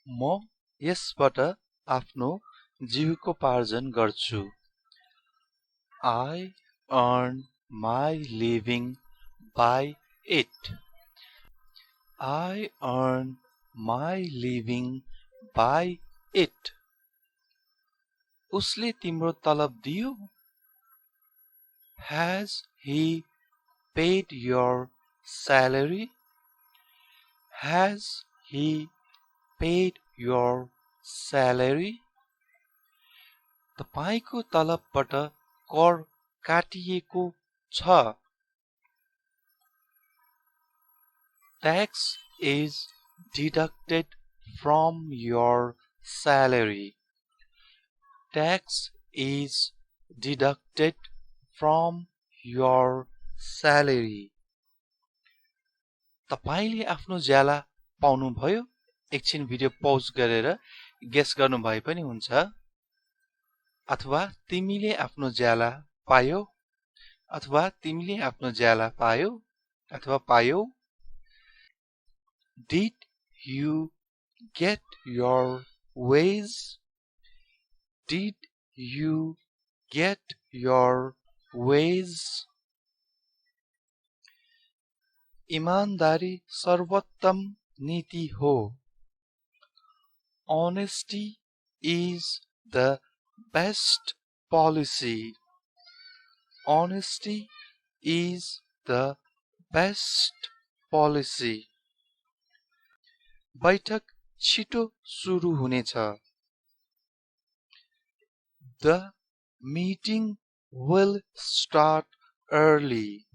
म यसबाट आफ्नो जीविकोपार्जन गर्छु। I earn my living by it. I earn my living by it. उसले तिम्रो तलब दियो? Has he paid your salary? Has he paid your salary? तपाईको तलबबाट कर काटिएको छ। Tax is deducted from your salary. Tax is deducted from your salary. तपाईले आफ्नो ज्याला पाउनु भयो? एकछिन भिडियो पौज गरेर गेस गर्नु भए पनि हुन्छ। अथवा तिमीले आफ्नो ज्याला पायो? अथवा तिमीले आफ्नो ज्याला पायो? अथवा पायो? Did you get your wage? Did you get your wage? ईमानदारी सर्वोत्तम नीति हो। Honesty is the best policy. Honesty is the best policy. बैठक छिटो सुरु हुनेछ। The meeting will start early.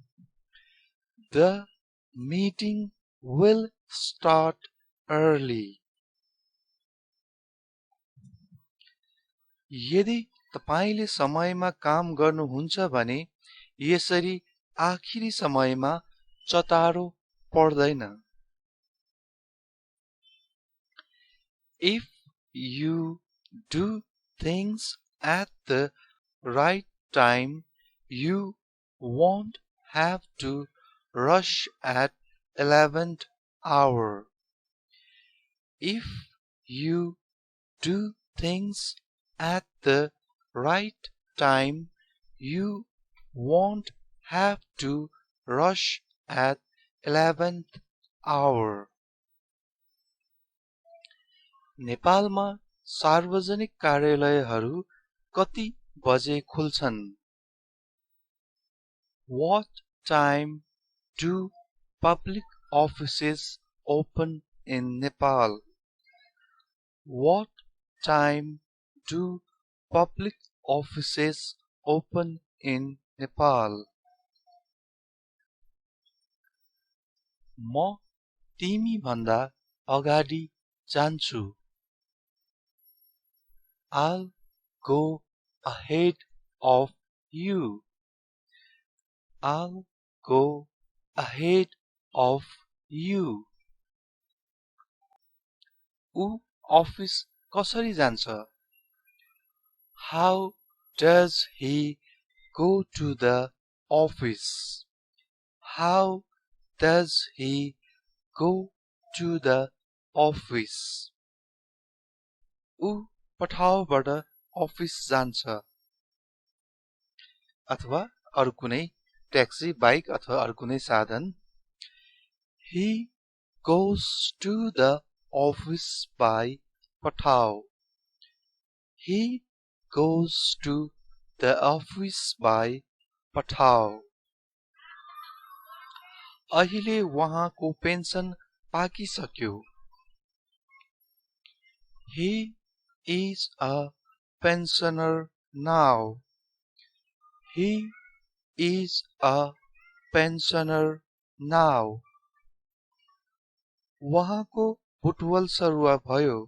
The meeting will start early. यदि तपाईले समयमा काम गर्नुहुन्छ भने यसरी आखिरी समयमा चतारो पर्दैन। If you do things at the right time, you won't have to rush at 11th hour. If you do things at the right time, you won't have to rush at 11th hour. नेपालमा सार्वजनिक कार्यालयहरू कति बजे खुल्छन्? What time do public offices open in Nepal? What time do public offices open in Nepal? म तिमी भन्दा अगाडि जान्छु। I'll go ahead of you. I'll go ahead of you. ऊ अफिस कसरी जान्छ? How does he go to the office? How does he go to the office? ऊ पठाउबाट office जान्छ। अथवा अरु कुनै ट्याक्सी, बाइक अथवा अरु कुनै साधन। He goes to the office by पठाउ। He goes to the office by पठाउ। अहिले उहाँको pension पाकिसक्यो। He is a pensioner now. He is a pensioner now. उहाँको बुटवल सरुवा भयो।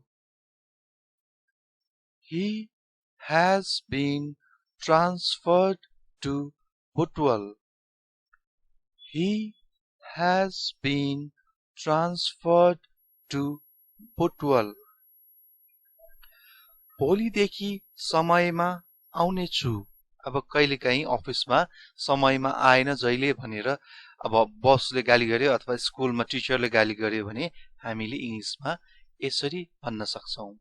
He has been transferred to Butwal. He has been transferred to Butwal. भोलिदेखि समयमा आउने छु। अब कहिलेकाहीँ अफिसमा समयमा आएन जहिले भनेर अब बसले गाली गर्यो अथवा स्कुलमा टिचरले गाली गर्यो भने हामीले इंग्लिशमा यसरी भन्न सक्छौं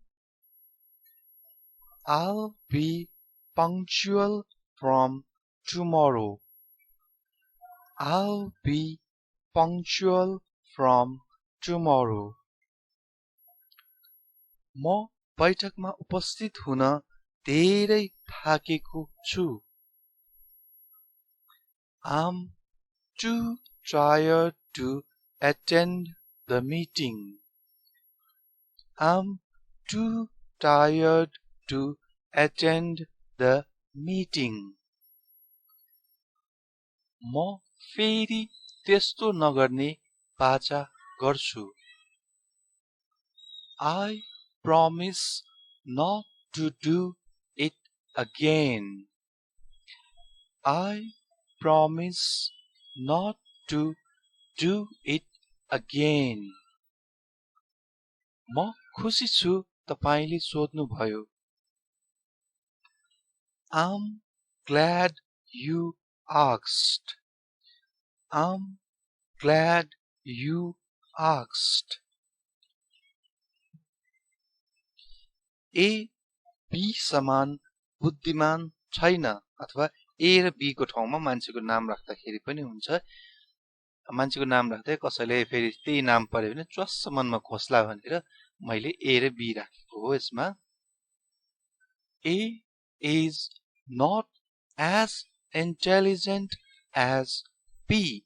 I'll be punctual from tomorrow. I'll be punctual from tomorrow. म बैठकमा उपस्थित हुन धेरै थाकेको छु I'm too tired to attend the meeting. I'm too tired to attend the meeting. म फेरि त्यस्तो नगर्ने बाचा गर्छु I promise not to do it again. I promise not to do it again. म खुसी छु तपाईले सोध्नु भयो I'm glad you asked. I'm glad you asked. A B समान बुद्धिमान छैन अथवा A र B को ठाउँमा मान्छेको नाम राख्दाखेरि पनि हुन्छ मान्छेको नाम राख्दै कसैले फेरि त्यही नाम पर्यो भने च्वास्स मनमा खोस्ला भनेर मैले A र B राखेको हो यसमा A is not as intelligent as B.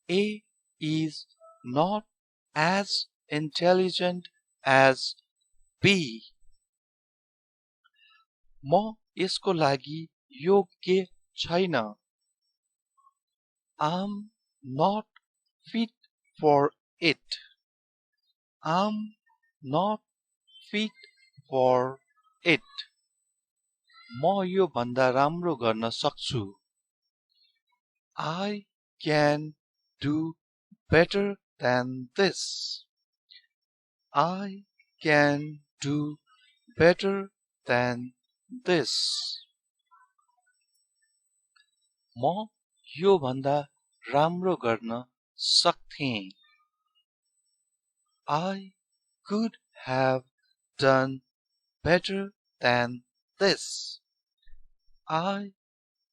A is not as intelligent as B. म यसको लागि योग्य छैन I'm not fit for it. I'm not fit for it. म यो भन्दा राम्रो गर्न सक्छु I can do better than this. I can do better than this. म यो भन्दा राम्रो गर्न सक्थे I could have done better than this. I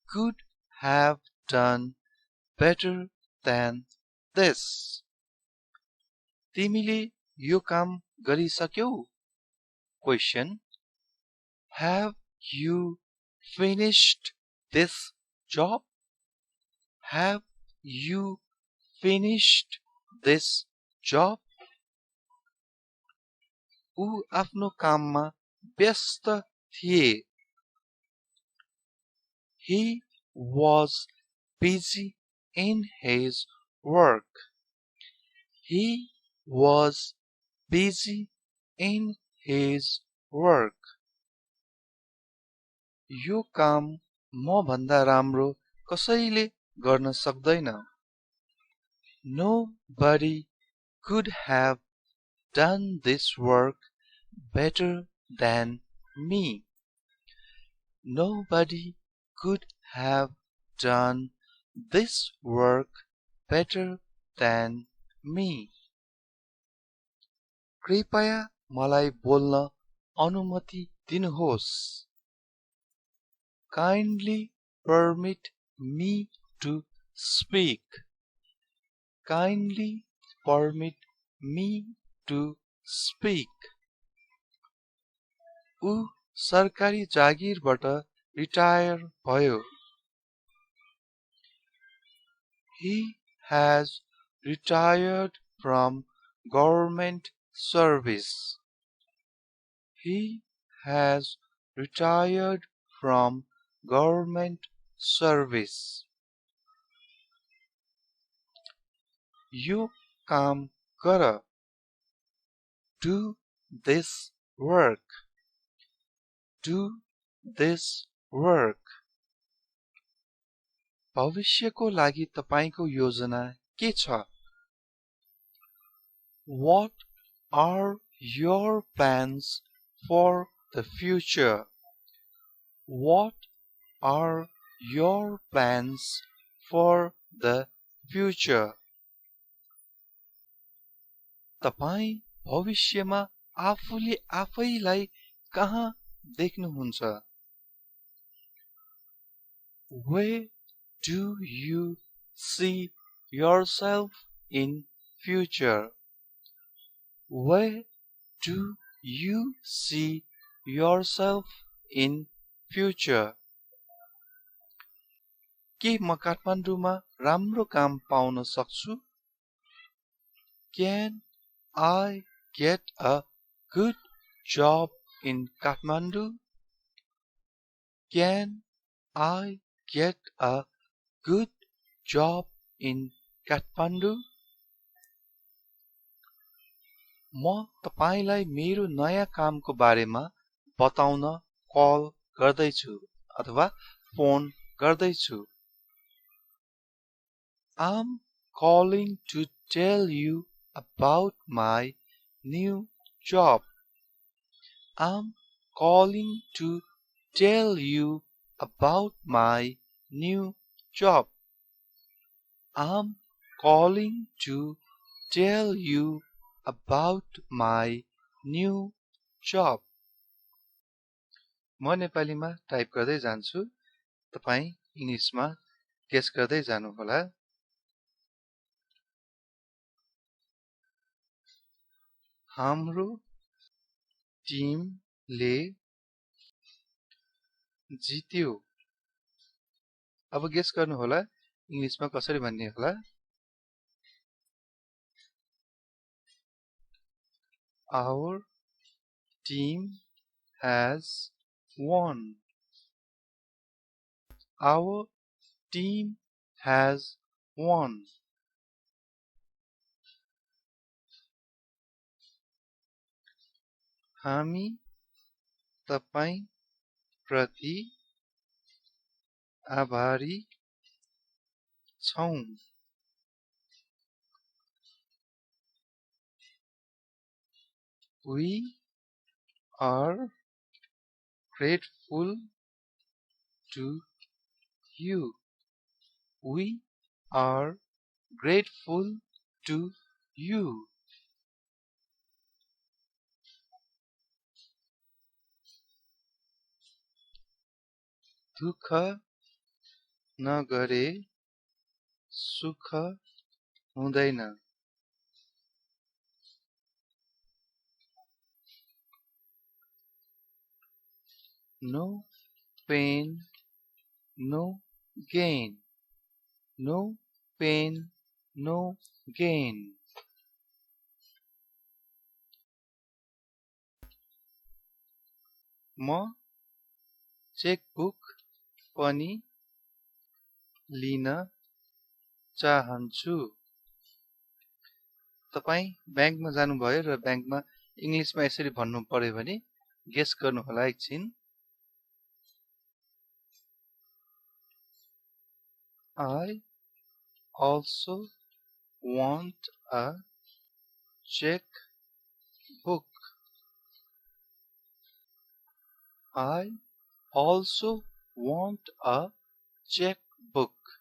could have done better than this. तिमीले यो काम गरिसक्यौ Question Have you finished this job? Have you finished this job? ऊ आफ्नो काममा व्यस्त थिए He was busy in his work. He was busy in his work. यो काम म भन्दा राम्रो कसैले गर्न सक्दैन Nobody could have done this work better than me. Nobody could have done this work better than me. कृपया मलाई बोल्न अनुमति दिनुहोस् Kindly permit me to speak. Kindly permit me to speak. ऊ सरकारी जागिरबाट रिटायर भयो He has retired from government service. He has retired from government service. यो काम गर Do this work. Do this work. भविष्यको लागि तपाईको योजना के छ What are your plans for the future? What are your plans for the future? तपाई भविष्यमा आफूले आफैलाई कहाँ देख्नुहुन्छ? Where do you see yourself in future? Where do you see yourself in future? के म काठमाडौँमा राम्रो काम पाउन सक्छु? Can I get a good job in Kathmandu? Can I get a good job in Kathmandu? म तपाईलाई मेरो नयाँ कामको बारेमा बताउन कल गर्दैछु अथवा फोन गर्दैछु। I'm calling to tell you about my new job. I'm calling to tell you about my new job. I'm calling to tell you about my new job. म नेपालीमा टाइप गर्दै जान्छु, तपाई इङ्ग्लिसमा गेस गर्दै जानु होला। हाम्रो टिमले जित्यो। अब गेस गर्नु होला इङ्ग्लिसमा कसरी भन्ने होला। Our team has won. Our team has won. हामी तपाई प्रति आभारी छौं। We are grateful to you. We are grateful to you. दुःख नगरे सुख हुँदैन। No pain, no gain. No pain, no gain. म चेकबुक पनि लिन चाहन्छु। तपाई ब्याङ्कमा जानुभयो र ब्याङ्कमा इङ्ग्लिसमा यसरी भन्नु पर्यो भने गेस गर्नु होला एकछिन। I also want a checkbook. I also want a checkbook.